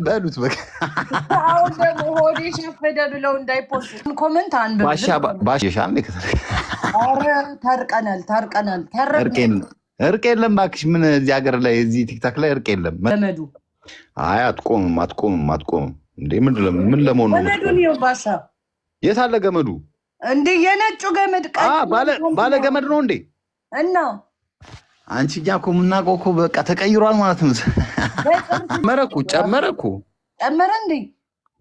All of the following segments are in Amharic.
በሉት በቃ አሁን ደግሞ ሆዴ ሸፈደ ብለው እንዳይፖስት ኮመንት አንብብ። ባሻ ታርቀናል። እርቅ የለም እባክሽ። ምን እዚህ ሀገር ላይ እዚህ ቲክታክ ላይ እርቅ የለም። ገመዱ አይ አትቆምም እንዴ! ምን ለመሆን ነው ገመዱን? ይኸው ባሻ የት አለ ገመዱ? እንዴ የነጩ ገመድ ባለ ገመድ ነው እንዴ? እና አንቺ እኛ እኮ የምናውቀው እኮ በቃ ተቀይሯል ማለት ነው። ጨመረ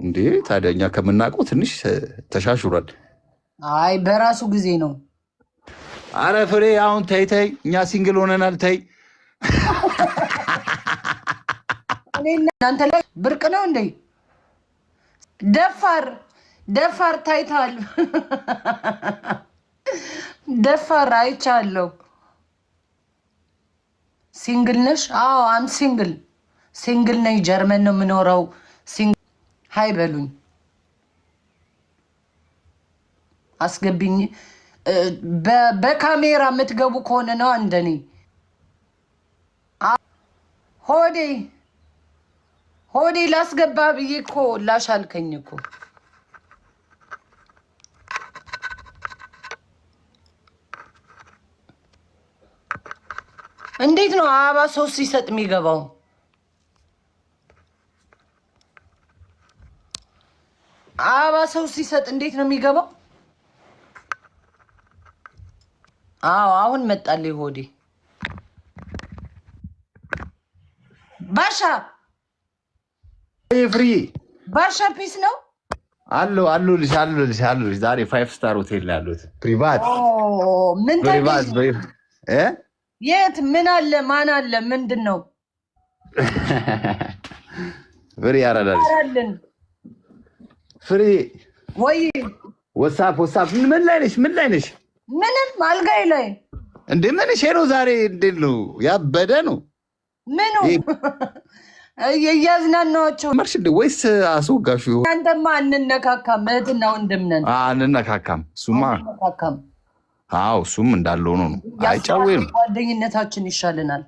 እንዴ? ታዲያ እኛ ከምናውቀው ትንሽ ተሻሽሯል። አይ በራሱ ጊዜ ነው። አረ ፍሬ አሁን ተይ፣ እኛ ሲንግል ሆነናል። ተይ እናንተ ላይ ብርቅ ነው እንዴ? ደፋር ታይታል። ደፋር አይቻለሁ። ሲንግል ነሽ? አዎ አም ሲንግል ነኝ። ጀርመን ነው የምኖረው። ሀይ በሉኝ፣ አስገብኝ። በካሜራ የምትገቡ ከሆነ ነው እንደኔ። ሆዴ ላስገባ ብዬ እኮ ላሽ አልከኝ እኮ። እንዴት ነው አበባ ሰው ሲሰጥ የሚገባው? አበባ ሰው ሲሰጥ እንዴት ነው የሚገባው? አዎ አሁን መጣልኝ ሆዴ። ባሻ ፍሪ ባሻ ፒስ ነው አሉልሽ። ዛሬ 5 ስታር ሆቴል ላይ ያሉት ፕሪቫት። ምን የት ምን አለ? ማን አለ? ምንድን ነው? ፍሪ ያራዳልሽ ፍሪ ወይ ወሳፕ ምን ላይ ነሽ? ምንም አልጋይ ላይ እንዴ? ምን ነው ዛሬ? እንዴት ነው? ያበደ ነው ምኑ? እያዝናናቸው መርሽ እንደ ወይስ አስወጋሹ? አንተማ አንነካካም፣ እህትና ወንድም ነን። አንነካካም። እሱም እንዳለው ነው። አይጫዌ ነው። ጓደኝነታችን ይሻለናል።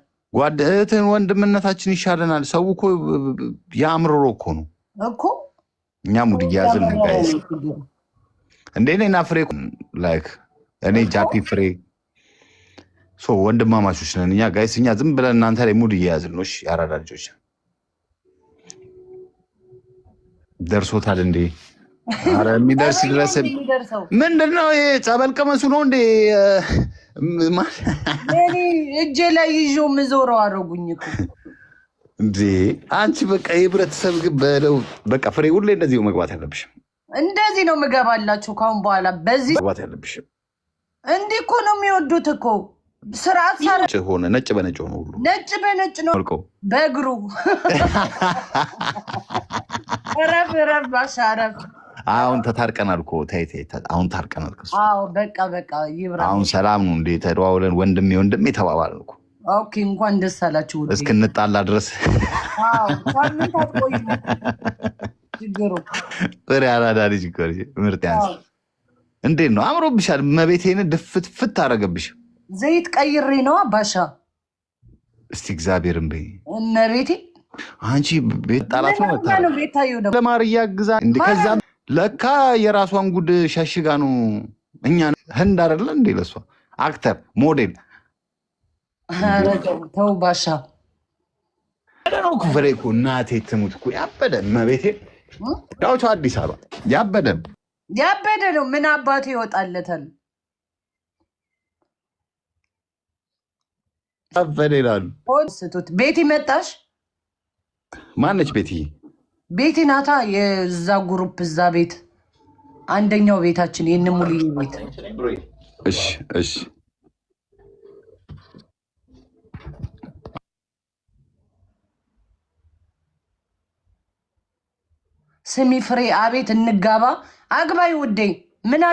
እህትን ወንድምነታችን ይሻለናል። ሰው እኮ የአእምሮሮ እኮ ነው እኮ። እኛ ሙድ እያዝን ነው ጋይስ። እንዴ እኔና ፍሬ ላይክ እኔ ጃፒ ፍሬ ወንድማማቾች ነን እኛ ጋይስ። እኛ ዝም ብለን እናንተ ላይ ሙድ እያያዝን ነው። እሺ ያራዳ ልጆች ደርሶታል እንዴ? አረ የሚደርስ ድረስ ምንድን ነው ይሄ? ጸበል ቀመሱ ነው እንዴ? እጄ ላይ ይዤው ምዞረው አደረጉኝ እኮ እንዴ! አንቺ በቃ የህብረተሰብ ግን በለው በቃ ፍሬ ሁሌ እንደዚህ መግባት ያለብሽም። እንደዚህ ነው ምገባላችሁ ካሁን በኋላ በዚህ መግባት ያለብሽም። እንዲህ እኮ ነው የሚወዱት እኮ ስርዓት ሆነ ነጭ በነጭ ሆነ ሁሉ ነጭ በነጭ ነው በእግሩ ረፍ ባሻረፍ። አሁን ተታርቀናል እኮ ተይ አሁን ታርቀናል። አዎ በቃ ይብራ። አሁን ሰላም ነው እንዴ? ተደዋውለን ወንድሜ ተባባልን እኮ። ኦኬ እንኳን ደስ አላችሁ እስክንጣላ ድረስ። ችግሩ ጥሪ አራዳ ልጅ ምርጥ ያንስ። እንዴት ነው አምሮብሻል። መቤቴን ፍት አረገብሽ። ዘይት ቀይሬ ነው አባሻ። እስቲ እግዚአብሔርን በይ መቤቴ። አንቺ ቤት ጣላት ነው ለማር እያግዛ እንዴ? ከዛ ለካ የራሷን ጉድ ሸሽጋ ነው። እኛ ህንድ አይደለ እንዴ? ለሷ አክተር ሞዴል ተው ባሻ ነው ፍሬ እኮ እናቴ ትሙት እኮ ያበደ መቤቴ። ዳውቻ አዲስ አበባ ያበደ ነው። ምን አባቴ ይወጣለታል? ያበደ ይላሉ። ስቱት ቤቲ መጣሽ? ማነች ቤቲ? ቤቲ ናታ። የዛ ግሩፕ እዛ ቤት አንደኛው ቤታችን የእነ ሙሉዬ ቤት። እሺ ስሚ ፍሬ፣ አቤት እንጋባ። አግባይ ውዴ። ምን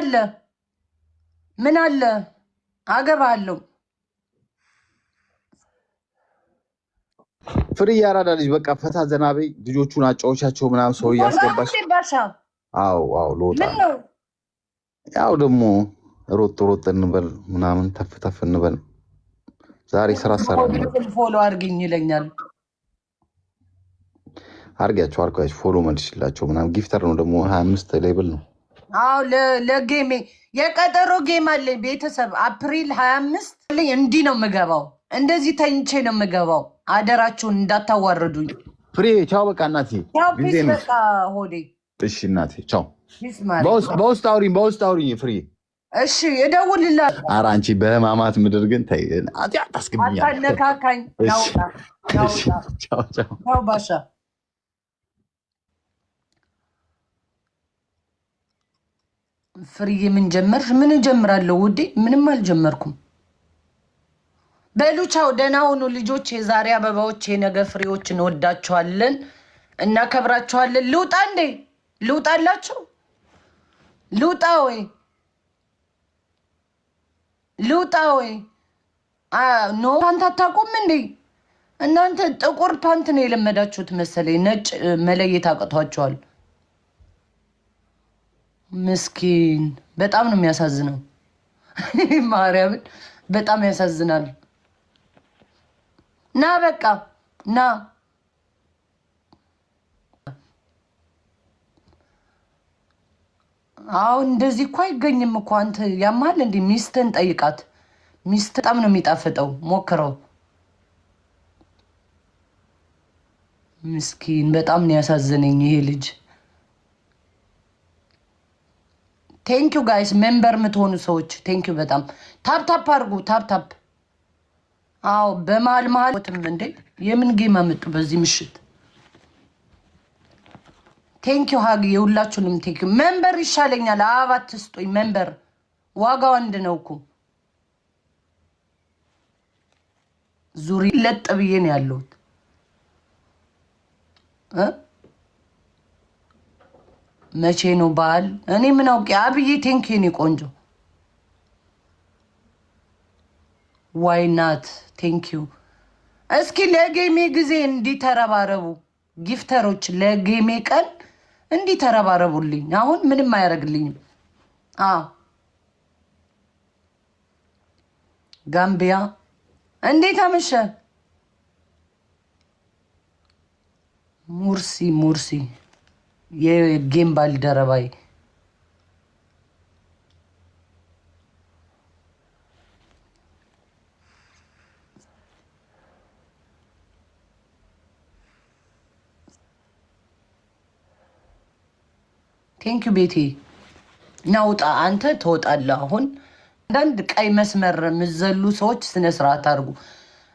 አለ አገባለሁ። ፍሬ ያራዳ ልጅ በቃ ፈታ ዘናበይ። ልጆቹን አጫዎቻቸው ምናምን ሰው እያስገባሽ። አዎ ልወጣ ያው ደግሞ ሮጥ እንበል ምናምን ተፍ እንበል። ዛሬ ስራ ሰራ ፎሎ አድርግኝ ይለኛል። አርጋቸው ፎሎ መልሽላቸው ምናምን። ጊፍተር ነው ደግሞ 25 ሌብል ነው። አዎ ለጌሜ የቀጠሮ ጌም አለኝ ቤተሰብ አፕሪል 25 እንዲህ ነው የምገባው። እንደዚህ ተኝቼ ነው የምገባው። አደራችሁን እንዳታዋርዱኝ። ፍሬ ቻው። በቃ እናቴ ፒስ። በቃ ሆዴ እሺ እናቴ ቻው። በውስጥ አውሪኝ ፍሬ። እሺ እደውልልሃለሁ። ኧረ አንቺ በህማማት ምድር ግን ተይ አታስገብኛለሽ። አታነካካኝ። ቻው ባሻ። ፍርዬ ምን ጀመርሽ? ምን እጀምራለሁ ውዴ? ምንም አልጀመርኩም። በሉ ቻው፣ ደህና ሁኑ ልጆች። የዛሬ አበባዎች የነገ ፍሬዎች። እንወዳችኋለን፣ እናከብራችኋለን። ልውጣ እንዴ? ልውጣላችሁ? ልውጣ ወይ? ልውጣ ወይ? ኖ ፓንት አታውቁም እንዴ እናንተ? ጥቁር ፓንት ነው የለመዳችሁት መሰለኝ። ነጭ መለየት አቅቷቸዋል። ምስኪን በጣም ነው የሚያሳዝነው። ማርያምን በጣም ያሳዝናል። ና በቃ ና። አሁን እንደዚህ እኮ አይገኝም እኮ አንተ ያማል እንዲ። ሚስትን ጠይቃት። ሚስት በጣም ነው የሚጣፍጠው። ሞክረው። ምስኪን በጣም ነው ያሳዘነኝ ይሄ ልጅ። ቴንኪዩ ጋይስ፣ ሜምበር የምትሆኑ ሰዎች ቴንኪዩ በጣም። ታፕታፕ አድርጉ፣ ታፕታፕ። አዎ በመሀል መሀል እንዴ የምን ጌም አመጡ በዚህ ምሽት? ቴንኪዩ ሀግ፣ የሁላችሁንም ቴንኪዩ። ሜምበር ይሻለኛል። አበባ ትስጡኝ። ሜምበር ዋጋው አንድ ነው እኮ። ዙሪ ለጥ ብዬ ነው ያለሁት። መቼ ነው በዓል? እኔ ምን አውቄ። አብዬ ቴንኪዩ ኔ ቆንጆ። ዋይናት ቴንኪዩ። እስኪ ለጌሜ ጊዜ እንዲተረባረቡ ጊፍተሮች፣ ለጌሜ ቀን እንዲተረባረቡልኝ። አሁን ምንም አያደርግልኝም። ጋምቢያ እንዴት አመሸ? ሙርሲ የጌም ባልደረባይ ቴንኪዩ ቤቴ። ናውጣ አንተ ትወጣለህ አሁን። አንዳንድ ቀይ መስመር የምዘሉ ሰዎች ስነስርዓት አድርጉ።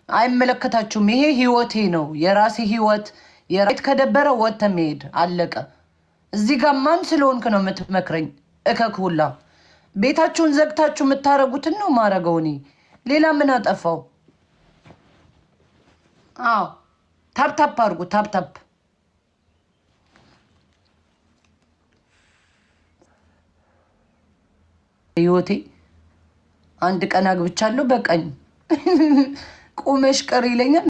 አይመለከታችሁም። ይሄ ህይወቴ ነው፣ የራሴ ህይወት። የራሴ ከደበረ ወጥተ መሄድ አለቀ። እዚህ ጋር ማን ስለሆንክ ነው የምትመክረኝ? እከክ ሁላ ቤታችሁን ዘግታችሁ የምታረጉትን ነው ማረገው እኔ። ሌላ ምን አጠፋው? አዎ ታፕታፕ አድርጉ፣ ታፕታፕ። ህይወቴ አንድ ቀን አግብቻለሁ፣ በቃኝ። ቁመሽ ቀር ይለኛል።